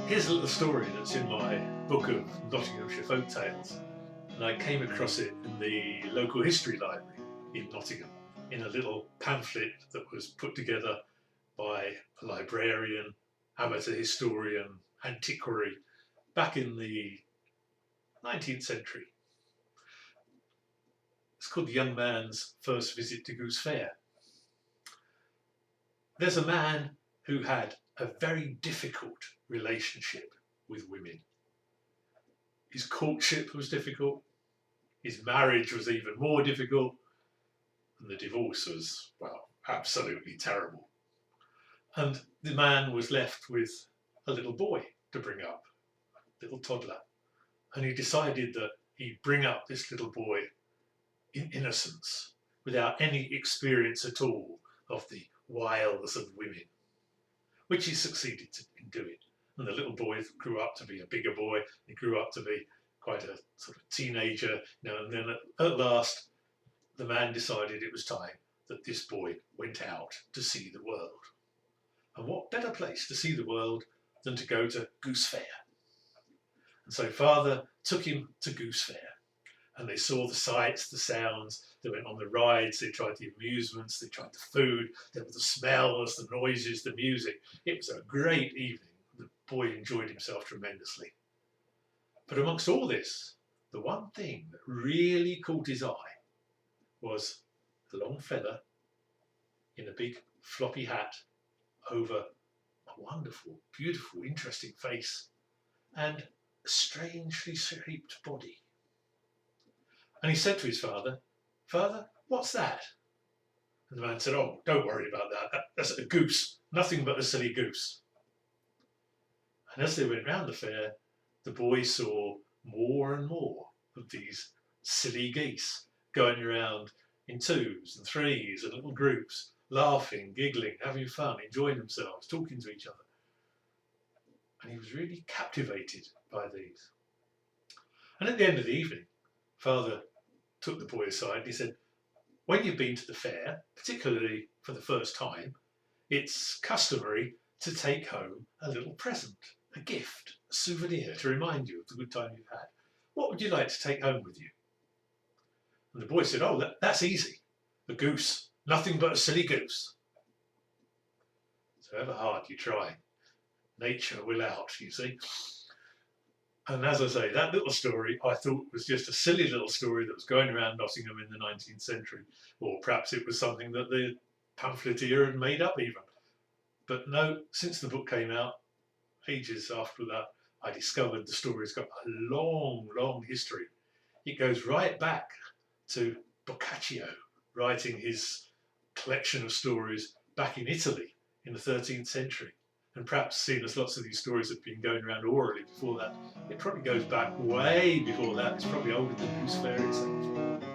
Here's a little story that's in my book of Nottinghamshire folk tales, and I came across it in the local history library in Nottingham in a little pamphlet that was put together by a librarian, amateur historian, antiquary back in the 19th century. It's called The Young Man's First Visit to Goose Fair. There's a man who had a very difficult relationship with women. His courtship was difficult, his marriage was even more difficult, and the divorce was, well, absolutely terrible. And the man was left with a little boy to bring up, a little toddler. And he decided that he'd bring up this little boy in innocence, without any experience at all of the wiles of women, which he succeeded in doing. And the little boy grew up to be a bigger boy. He grew up to be quite a sort of teenager. And then at last, the man decided it was time that this boy went out to see the world. And what better place to see the world than to go to Goose Fair? And so father took him to Goose Fair. And they saw the sights, the sounds, they went on the rides, they tried the amusements, they tried the food, there were the smells, the noises, the music. It was a great evening. The boy enjoyed himself tremendously. But amongst all this, the one thing that really caught his eye was a long fella in a big floppy hat over a wonderful, beautiful, interesting face and a strangely shaped body. And he said to his father, "Father, what's that?" And the man said, "Oh, don't worry about that. That's a goose, nothing but a silly goose." And as they went round the fair, the boy saw more and more of these silly geese going around in twos and threes and little groups, laughing, giggling, having fun, enjoying themselves, talking to each other. And he was really captivated by these. And at the end of the evening, father took the boy aside and he said, "When you've been to the fair, particularly for the first time, it's customary to take home a little present, a gift, a souvenir to remind you of the good time you've had. What would you like to take home with you?" And the boy said, "Oh, that's easy. A goose, nothing but a silly goose." So however hard you try, nature will out, you see. And as I say, that little story I thought was just a silly little story that was going around Nottingham in the 19th century. Or perhaps it was something that the pamphleteer had made up even. But no, since the book came out, ages after that, I discovered the story's got a long, long history. It goes right back to Boccaccio writing his collection of stories back in Italy in the 13th century. And perhaps seeing as lots of these stories have been going around orally before that, it probably goes back way before that. It's probably older than Goose Fair itself.